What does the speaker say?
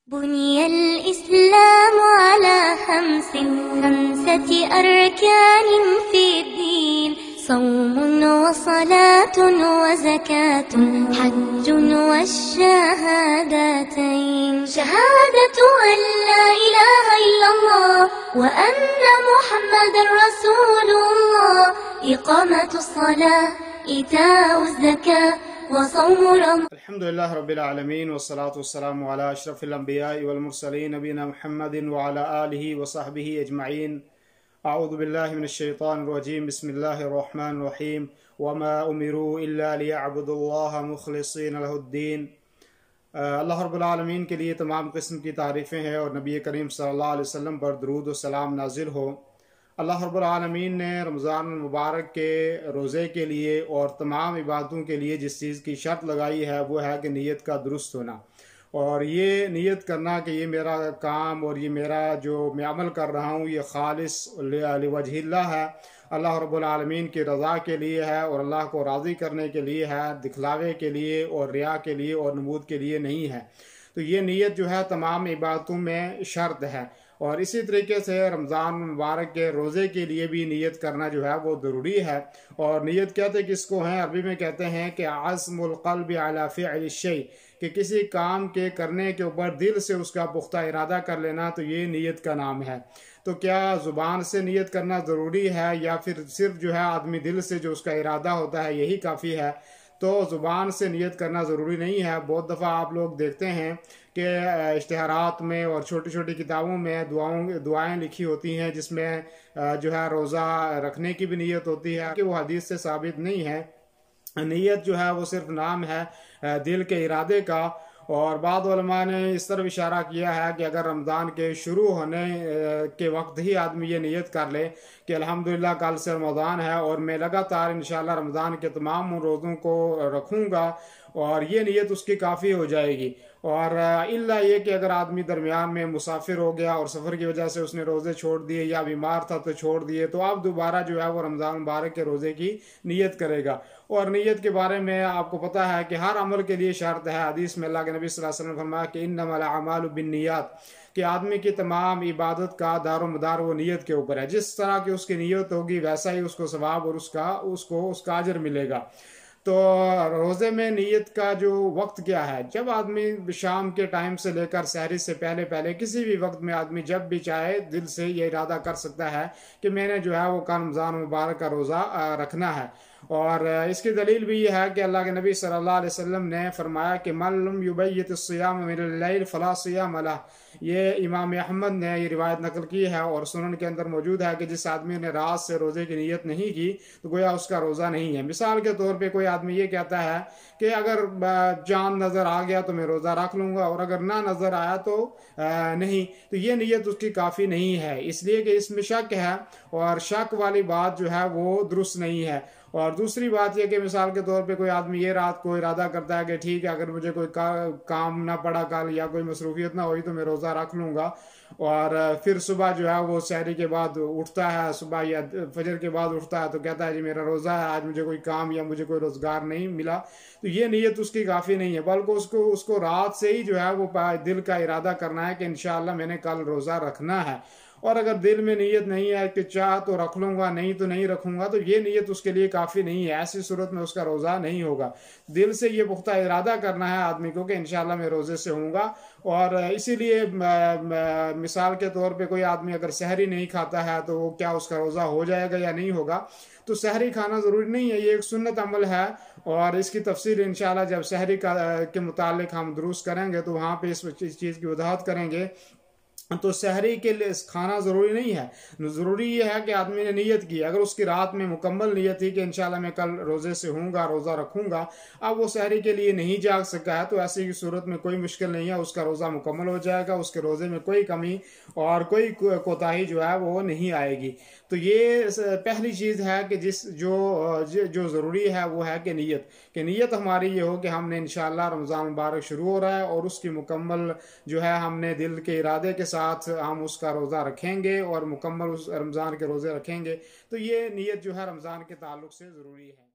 بني الإسلام على خمسة أركان في الدين: صوم وصلاة وزكاة حج والشهادتين. شهادة أن لا إله إلا الله وأن محمد رسول الله، إقامة الصلاة، إيتاء الزكاة، وصوم رمضان. الحمد لله رب العالمين والصلاة والسلام على أشرف الأنبياء والمرسلين نبينا محمد وعلى آله وصحبه أجمعين. أعوذ بالله من الشيطان الرجيم. بسم الله الرحمن الرحيم. وما أمروا إلا ليعبدوا الله مخلصين له الدين. اللہ رب العالمین کے لیے تمام قسم کی تعریفیں ہیں اور نبی کریم صلی اللہ علیہ وسلم پر درود و سلام نازل ہو۔ اللہ رب العالمین نے رمضان المبارک کے روزے کے لیے اور تمام عبادتوں کے لیے جس چیز کی شرط لگائی ہے وہ ہے کہ نیت کا درست ہونا، اور یہ نیت کرنا کہ یہ میرا کام اور یہ میرا جو میں عمل کر رہا ہوں یہ خالص لوجہ اللہ ہے، اللہ رب العالمین کی رضا کے لیے ہے اور اللہ کو راضی کرنے کے لیے ہے، دکھلاوے کے لیے اور ریا کے لیے اور نمود کے لیے نہیں ہے۔ تو یہ نیت جو ہے تمام عبادتوں میں شرط ہے، اور اسی طریقے سے رمضان مبارک کے روزے کے لیے بھی نیت کرنا جو ہے وہ ضروری ہے۔ اور نیت کہتے کس کو ہیں؟ عربی میں کہتے ہیں کہ عزم القلب علی فعل الشیء، کہ کسی کام کے کرنے کے اوپر دل سے اس کا پختہ ارادہ کر لینا، تو یہ نیت کا نام ہے۔ تو کیا زبان سے نیت کرنا ضروری ہے یا پھر صرف جو ہے آدمی دل سے جو اس کا ارادہ ہوتا ہے یہی کافی ہے؟ تو زبان سے نیت کرنا ضروری نہیں ہے۔ بہت دفعہ آپ لوگ دیکھتے ہیں کہ اشتہارات میں اور چھوٹی چھوٹی کتابوں میں دعائیں لکھی ہوتی ہیں جس میں جو ہے روزہ رکھنے کی بھی نیت ہوتی ہے، کہ وہ حدیث سے ثابت نہیں ہے۔ نیت جو ہے وہ صرف نام ہے دل کے ارادے کا۔ اور بعض علماء نے اس طرف اشارہ کیا ہے کہ اگر رمضان کے شروع ہونے کے وقت ہی آدمی یہ نیت کر لے کہ الحمدللہ کل سے رمضان ہے اور میں لگاتار انشاءاللہ رمضان کے تمام روزوں کو رکھوں گا، اور یہ نیت اس کی کافی ہو جائے گی۔ اور الا یہ کہ اگر آدمی درمیان میں مسافر ہو گیا اور سفر کی وجہ سے اس نے روزے چھوڑ دیے یا بیمار تھا تو چھوڑ دیے، تو اب دوبارہ جو ہے وہ رمضان مبارک کے روزے کی نیت کرے گا۔ اور نیت کے بارے میں آپ کو پتہ ہے کہ ہر عمل کے لیے شرط ہے۔ حدیث میں اللہ کے نبی صلی اللہ علیہ وسلم نے فرمایا کہ انما الاعمال بالنیات، کہ آدمی کی تمام عبادت کا دار و مدار وہ نیت کے اوپر ہے۔ جس طرح کی اس کی نیت ہوگی ویسا ہی اس کو ثواب اور اس کا اجر ملے گا۔ تو روزے میں نیت کا جو وقت کیا ہے؟ جب آدمی شام کے ٹائم سے لے کر سحری سے پہلے کسی بھی وقت میں آدمی جب بھی چاہے دل سے یہ ارادہ کر سکتا ہے کہ میں نے جو ہے وہ کل رمضان مبارک کا روزہ رکھنا ہے۔ اور اس کی دلیل بھی یہ ہے کہ اللہ کے نبی صلی اللہ علیہ وسلم نے فرمایا کہ من لم یبیت الصیام من اللیل فلا صیام لہ۔ یہ امام احمد نے یہ روایت نقل کی ہے اور سنن کے اندر موجود ہے کہ جس آدمی نے رات سے روزے کی نیت نہیں کی تو گویا اس کا روزہ نہیں ہے۔ مثال کے طور پہ کوئی آدمی یہ کہتا ہے کہ اگر چاند نظر آ گیا تو میں روزہ رکھ لوں گا اور اگر نہ نظر آیا تو نہیں، تو یہ نیت اس کی کافی نہیں ہے، اس لیے کہ اس میں شک ہے، اور شک والی بات جو ہے وہ درست نہیں ہے۔ اور دوسری بات یہ کہ مثال کے طور پہ کوئی آدمی یہ رات کو ارادہ کرتا ہے کہ ٹھیک ہے اگر مجھے کوئی کام نہ پڑا کل یا کوئی مصروفیت نہ ہوئی تو میں روزہ رکھ لوں گا، اور پھر صبح جو ہے وہ سحری کے بعد اٹھتا ہے، صبح یا فجر کے بعد اٹھتا ہے تو کہتا ہے جی میرا روزہ ہے، آج مجھے کوئی کام یا مجھے کوئی روزگار نہیں ملا، تو یہ نیت اس کی کافی نہیں ہے، بلکہ اس کو رات سے ہی جو ہے وہ دل کا ارادہ کرنا ہے کہ انشاءاللہ میں نے کل روزہ رکھنا ہے۔ اور اگر دل میں نیت نہیں ہے کہ چاہ تو رکھ لوں گا نہیں تو نہیں رکھوں گا، تو یہ نیت اس کے لیے کافی نہیں ہے، ایسی صورت میں اس کا روزہ نہیں ہوگا۔ دل سے یہ پختہ ارادہ کرنا ہے آدمی کو کہ انشاءاللہ میں روزے سے ہوں گا۔ اور اسی لیے مثال کے طور پہ کوئی آدمی اگر سحری نہیں کھاتا ہے تو وہ کیا اس کا روزہ ہو جائے گا یا نہیں ہوگا؟ تو سحری کھانا ضروری نہیں ہے، یہ ایک سنت عمل ہے، اور اس کی تفسیر انشاءاللہ جب سحری کے متعلق ہم دروس کریں گے تو وہاں پہ اس چیز کی وضاحت کریں گے۔ تو سحری کے لیے کھانا ضروری نہیں ہے، ضروری یہ ہے کہ آدمی نے نیت کی۔ اگر اس کی رات میں مکمل نیت تھی کہ انشاءاللہ میں کل روزے سے ہوں گا، روزہ رکھوں گا، اب وہ سحری کے لیے نہیں جاگ سکا ہے تو ایسی صورت میں کوئی مشکل نہیں ہے، اس کا روزہ مکمل ہو جائے گا، اس کے روزے میں کوئی کمی اور کوئی کوتاہی جو ہے وہ نہیں آئے گی۔ تو یہ پہلی چیز ہے کہ جو ضروری ہے وہ ہے کہ نیت ہماری یہ ہو کہ ہم نے انشاءاللہ رمضان مبارک شروع ہو رہا ہے اور اس کی مکمل جو ہے ہم نے دل کے ارادے کے ساتھ ہم اس کا روزہ رکھیں گے اور مکمل اس رمضان کے روزے رکھیں گے، تو یہ نیت جو ہے رمضان کے تعلق سے ضروری ہے۔